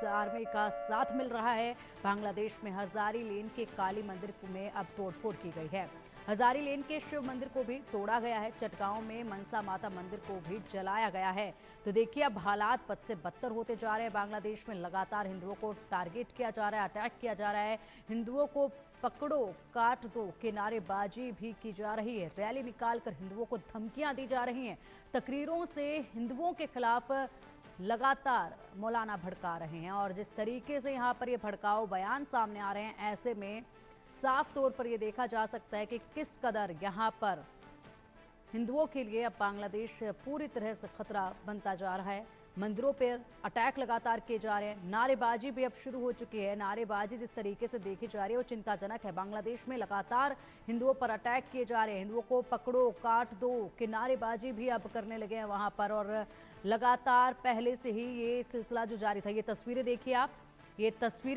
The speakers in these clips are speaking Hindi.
आर्मी का साथ मिल रहा है। बांग्लादेश में हजारी लेन के काली मंदिर में अब तोड़फोड़ की गई है। हजारी लेन के शिव मंदिर को भी तोड़ा गया है। चटगांव में मनसा माता मंदिर को भी जलाया गया है। तो देखिए, अब हालात बद से बदतर होते जा रहे हैं। बांग्लादेश में लगातार हिंदुओं को टारगेट किया जा रहा है, अटैक किया जा रहा है। हिंदुओं को पकड़ो काट दो की नारेबाजी भी की जा रही है। रैली निकालकर हिंदुओं को धमकियां दी जा रही हैं। तकरीरों से हिंदुओं के खिलाफ लगातार मौलाना भड़का रहे हैं और जिस तरीके से यहाँ पर ये भड़काऊ बयान सामने आ रहे हैं, ऐसे में साफ तौर पर यह देखा जा सकता है कि किस कदर यहाँ पर हिंदुओं के लिए अब बांग्लादेश पूरी तरह से खतरा बनता जा रहा है। मंदिरों पर अटैक लगातार किए जा रहे हैं। नारेबाजी भी अब शुरू हो चुकी है। नारेबाजी जिस तरीके से देखी जा रही है वो चिंताजनक है। बांग्लादेश में लगातार हिंदुओं पर अटैक किए जा रहे हैं। हिंदुओं को पकड़ो काट दो कि नारेबाजी भी अब करने लगे हैं वहां पर, और लगातार पहले से ही ये सिलसिला जो जारी था। ये तस्वीरें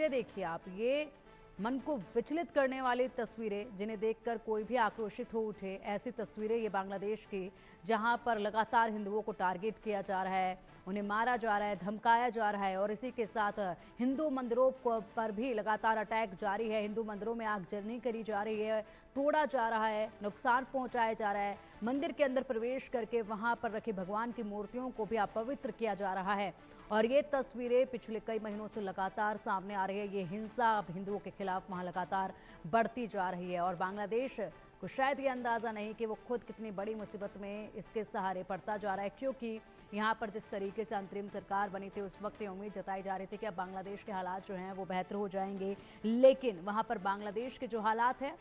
देखिए आप, ये मन को विचलित करने वाली तस्वीरें, जिन्हें देखकर कोई भी आक्रोशित हो उठे। ऐसी तस्वीरें ये बांग्लादेश की, जहां पर लगातार हिंदुओं को टारगेट किया जा रहा है, उन्हें मारा जा रहा है, धमकाया जा रहा है और इसी के साथ हिंदू मंदिरों पर भी लगातार अटैक जारी है। हिंदू मंदिरों में आगजनी करी जा रही है, तोड़ा जा रहा है, नुकसान पहुंचाया जा रहा है। मंदिर के अंदर प्रवेश करके वहां पर रखी भगवान की मूर्तियों को भी अपवित्र किया जा रहा है। और ये तस्वीरें पिछले कई महीनों से लगातार सामने आ रही है। ये हिंसा अब हिंदुओं के खिलाफ वहां लगातार बढ़ती जा रही है और बांग्लादेश को शायद ये अंदाज़ा नहीं कि वो खुद कितनी बड़ी मुसीबत में इसके सहारे पड़ता जा रहा है, क्योंकि यहाँ पर जिस तरीके से अंतरिम सरकार बनी थी उस वक्त ये उम्मीद जताई जा रही थी कि अब बांग्लादेश के हालात जो हैं वो बेहतर हो जाएंगे, लेकिन वहाँ पर बांग्लादेश के जो हालात हैं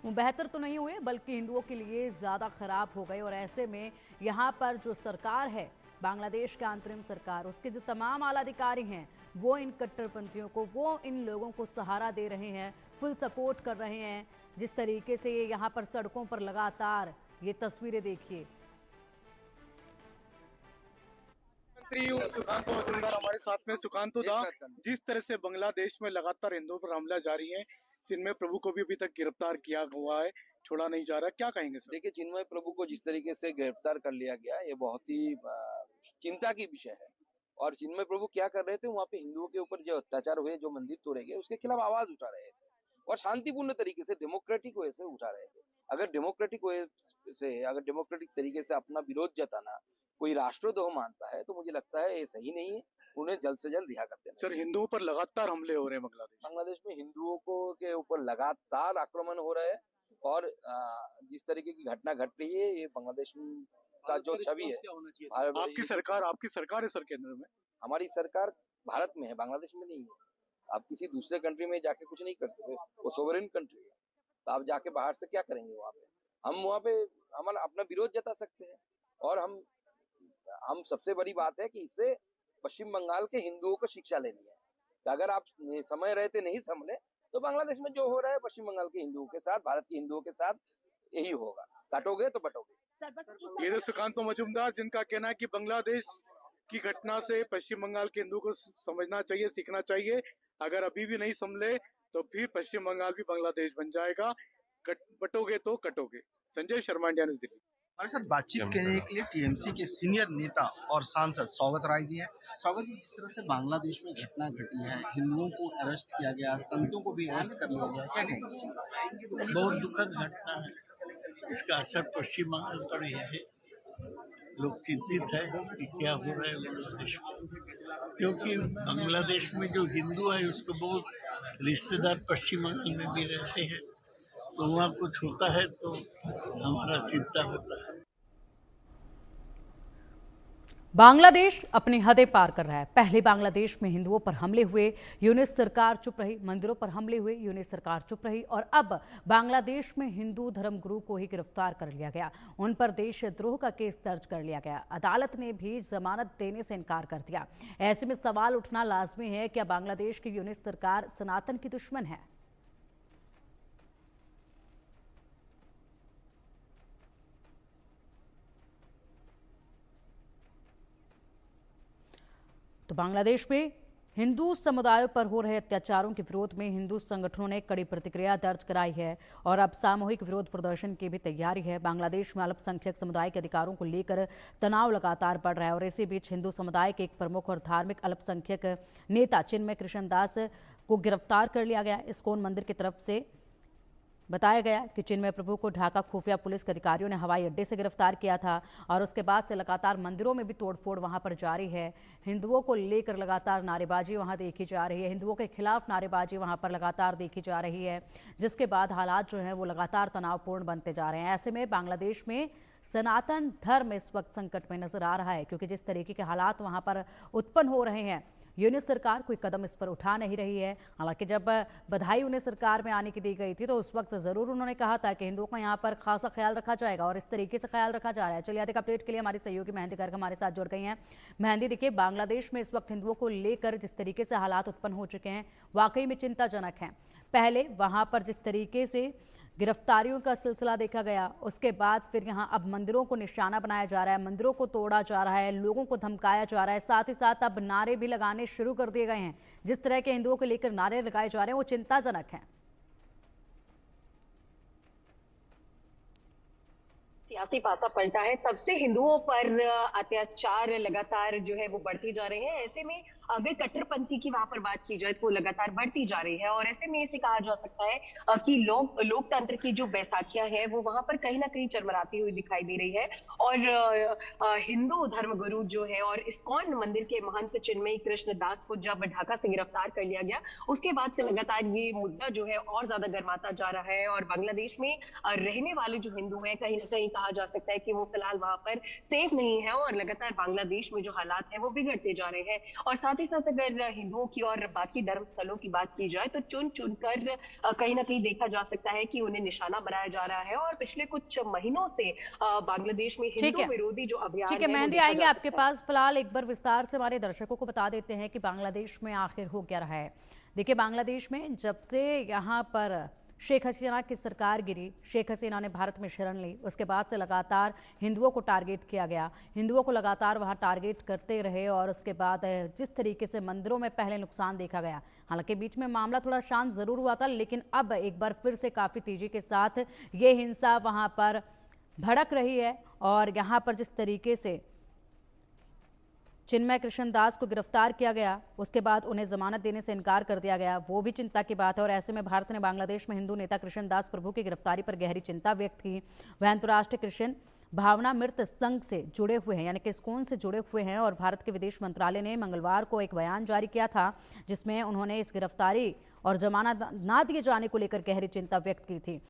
वो बेहतर तो नहीं हुए बल्कि हिंदुओं के लिए ज़्यादा खराब हो गए। और ऐसे में यहाँ पर जो सरकार है, बांग्लादेश का अंतरिम सरकार, उसके जो तमाम आला अधिकारी हैं वो इन कट्टरपंथियों को, वो इन लोगों को सहारा दे रहे हैं, फुल सपोर्ट कर रहे हैं। जिस तरीके से ये यहाँ पर सड़कों पर लगातार, ये तस्वीरें देखिए। सुकांत मजूमदार हमारे साथ में। सुकांत दा, जिस तरह से बांग्लादेश में लगातार हिंदुओं पर हमला जारी है, चिन्मय प्रभु को भी अभी तक गिरफ्तार किया हुआ है, छोड़ा नहीं जा रहा, क्या कहेंगे सर? देखिए, चिन्मय प्रभु को जिस तरीके से गिरफ्तार कर लिया गया, ये बहुत ही चिंता की विषय है। और चिन्मय प्रभु क्या कर रहे थे वहाँ पे? हिंदुओं के ऊपर जो अत्याचार हुए, जो मंदिर तोड़े गए, उसके खिलाफ आवाज उठा रहे थे और शांतिपूर्ण तरीके से, डेमोक्रेटिक वे से उठा रहे थे। अगर डेमोक्रेटिक तरीके से अपना विरोध जताना कोई राष्ट्रद्रोह मानता है तो मुझे लगता है ये सही नहीं है। उन्हें जल्द से जल्द रिहा कर देना। सर, हिंदुओं पर लगातार हमले हो रहे हैं बांग्लादेश में हिंदुओं के ऊपर लगातार आक्रमण हो रहा है और जिस तरीके की घटना घट रही है, ये बांग्लादेश का जो छवि है। आपकी सरकार है सर केंद्र में? हमारी सरकार भारत में है, बांग्लादेश में नहीं है। आप किसी दूसरे कंट्री में जाके कुछ नहीं कर सकते, वो सोवरेन कंट्री है। तो आप जाके बाहर से क्या करेंगे वहाँ पे? हम वहाँ पे हमारा अपना विरोध जता सकते हैं। और हम सबसे बड़ी बात है कि इससे पश्चिम बंगाल के हिंदुओं को शिक्षा लेनी है कि अगर आप समय रहते नहीं संभले तो बांग्लादेश में जो हो रहा है पश्चिम बंगाल के हिंदुओं के साथ, भारत के हिंदुओं के साथ यही होगा। काटोगे तो बटोगे। ये सुकांत मजूमदार, जिनका कहना है कि बांग्लादेश की घटना से पश्चिम बंगाल के हिंदुओं को समझना चाहिए, सीखना चाहिए। अगर अभी भी नहीं संभले तो फिर पश्चिम बंगाल भी बांग्लादेश बन जाएगा। बटोगे तो कटोगे। Sanjay Sharma, India news, Delhi. हमारे साथ बातचीत करने के लिए टीएमसी के सीनियर नेता और सांसद सौगत राय जी हैं। सौगत जी, जिस तरह से बांग्लादेश में घटना घटी है, हिंदुओं को अरेस्ट किया गया, संतों को भी अरेस्ट कर लिया गया, क्या कहेंगे? बहुत दुखद घटना है। इसका असर पश्चिम बंगाल पर ही है। लोग चिंतित है कि क्या हो रहा है बांग्लादेश में, क्योंकि बांग्लादेश में जो हिंदू है उसको बहुत रिश्तेदार पश्चिम बंगाल में भी रहते हैं, तो वहाँ कुछ होता है तो हमारा चिंता होता है। बांग्लादेश अपनी हदें पार कर रहा है। पहले बांग्लादेश में हिंदुओं पर हमले हुए, यूनिस सरकार चुप रही। मंदिरों पर हमले हुए, यूनिस सरकार चुप रही। और अब बांग्लादेश में हिंदू धर्मगुरु को ही गिरफ्तार कर लिया गया। उन पर देशद्रोह का केस दर्ज कर लिया गया। अदालत ने भी जमानत देने से इनकार कर दिया। ऐसे में सवाल उठना लाजमी है, क्या बांग्लादेश की यूनिस सरकार सनातन की दुश्मन है? तो बांग्लादेश में हिंदू समुदायों पर हो रहे अत्याचारों के विरोध में हिंदू संगठनों ने कड़ी प्रतिक्रिया दर्ज कराई है और अब सामूहिक विरोध प्रदर्शन की भी तैयारी है। बांग्लादेश में अल्पसंख्यक समुदाय के अधिकारों को लेकर तनाव लगातार बढ़ रहा है और इसी बीच हिंदू समुदाय के एक प्रमुख और धार्मिक अल्पसंख्यक नेता चिन्मय कृष्ण दास को गिरफ्तार कर लिया गया। इस्कॉन मंदिर की तरफ से बताया गया कि चिन्मय प्रभु को ढाका खुफिया पुलिस के अधिकारियों ने हवाई अड्डे से गिरफ्तार किया था और उसके बाद से लगातार मंदिरों में भी तोड़फोड़ वहां पर जारी है। हिंदुओं को लेकर लगातार नारेबाजी वहां देखी जा रही है, हिंदुओं के खिलाफ नारेबाजी वहां पर लगातार देखी जा रही है, जिसके बाद हालात जो है वो लगातार तनावपूर्ण बनते जा रहे हैं। ऐसे में बांग्लादेश में सनातन धर्म इस वक्त संकट में नजर आ रहा है, क्योंकि जिस तरीके के हालात वहां पर उत्पन्न हो रहे हैं, यूनिट सरकार कोई कदम इस पर उठा नहीं रही है। हालांकि जब बधाई उन्हें सरकार में आने की दी गई थी तो उस वक्त जरूर उन्होंने कहा था कि हिंदुओं का यहाँ पर खासा ख्याल रखा जाएगा और इस तरीके से ख्याल रखा जा रहा है। चलिए अधिक अपडेट के लिए हमारी सहयोगी मेहंदी गर्ग हमारे साथ जुड़ गई हैं। मेहंदी, देखिए बांग्लादेश में इस वक्त हिंदुओं को लेकर जिस तरीके से हालात उत्पन्न हो चुके हैं वाकई में चिंताजनक है। पहले वहां पर जिस तरीके से गिरफ्तारियों का सिलसिला देखा गया, उसके बाद फिर यहाँ अब मंदिरों को निशाना बनाया जा रहा है, मंदिरों को तोड़ा जा रहा है, लोगों को धमकाया जा रहा है, साथ ही साथ अब नारे भी लगाने शुरू कर दिए गए हैं। जिस तरह के हिंदुओं को लेकर नारे लगाए जा रहे हैं वो चिंताजनक है। सियासी पासा पलटा है, तब से हिंदुओं पर अत्याचार लगातार जो है वो बढ़ते जा रहे हैं। ऐसे में अगर कट्टरपंथी की वहां पर बात की जाए तो वो लगातार बढ़ती जा रही है और ऐसे में इसे कहा जा सकता है कि लोकतंत्र की जो बैसाखियां है वो वहां पर कहीं ना कहीं चरमराती हुई दिखाई दे रही है। और हिंदू धर्मगुरु जो है और इस्कॉन मंदिर के महंत चिन्मय कृष्ण दास को जब ढाका से गिरफ्तार कर लिया गया, उसके बाद से लगातार ये मुद्दा जो है और ज्यादा गर्माता जा रहा है और बांग्लादेश में रहने वाले जो हिंदू हैं कहीं ना कहीं कहा जा सकता है कि वो फिलहाल वहां पर सेफ नहीं है और लगातार बांग्लादेश में जो हालात है वो बिगड़ते जा रहे हैं। और साथ ही साथ अगर हिंदुओं की और बाकी धर्म स्थलों की बात की जाए तो चुन चुनकर कहीं ना कहीं देखा जा सकता है कि उन्हें निशाना बनाया जा रहा है और पिछले कुछ महीनों से बांग्लादेश में हिंदू विरोधी जो अभियान ठीक है मेहंदी, आएंगे आपके पास। फिलहाल एक बार विस्तार से हमारे दर्शकों को बता देते हैं कि बांग्लादेश में आखिर हो क्या रहा है। देखिए बांग्लादेश में जब से यहाँ पर शेख हसीना की सरकार गिरी, शेख हसीना ने भारत में शरण ली, उसके बाद से लगातार हिंदुओं को टारगेट किया गया, हिंदुओं को लगातार वहां टारगेट करते रहे और उसके बाद जिस तरीके से मंदिरों में पहले नुकसान देखा गया, हालांकि बीच में मामला थोड़ा शांत जरूर हुआ था, लेकिन अब एक बार फिर से काफ़ी तेजी के साथ ये हिंसा वहां पर भड़क रही है और यहाँ पर जिस तरीके से चिन्मय कृष्ण दास को गिरफ्तार किया गया, उसके बाद उन्हें जमानत देने से इनकार कर दिया गया, वो भी चिंता की बात है। और ऐसे में भारत ने बांग्लादेश में हिंदू नेता कृष्ण दास प्रभु की गिरफ्तारी पर गहरी चिंता व्यक्त की। वह अंतर्राष्ट्रीय कृष्ण भावना मृत संघ से जुड़े हुए हैं, यानी कि इस्कॉन से जुड़े हुए हैं और भारत के विदेश मंत्रालय ने मंगलवार को एक बयान जारी किया था जिसमें उन्होंने इस गिरफ्तारी और जमानत ना दिए जाने को लेकर गहरी चिंता व्यक्त की थी।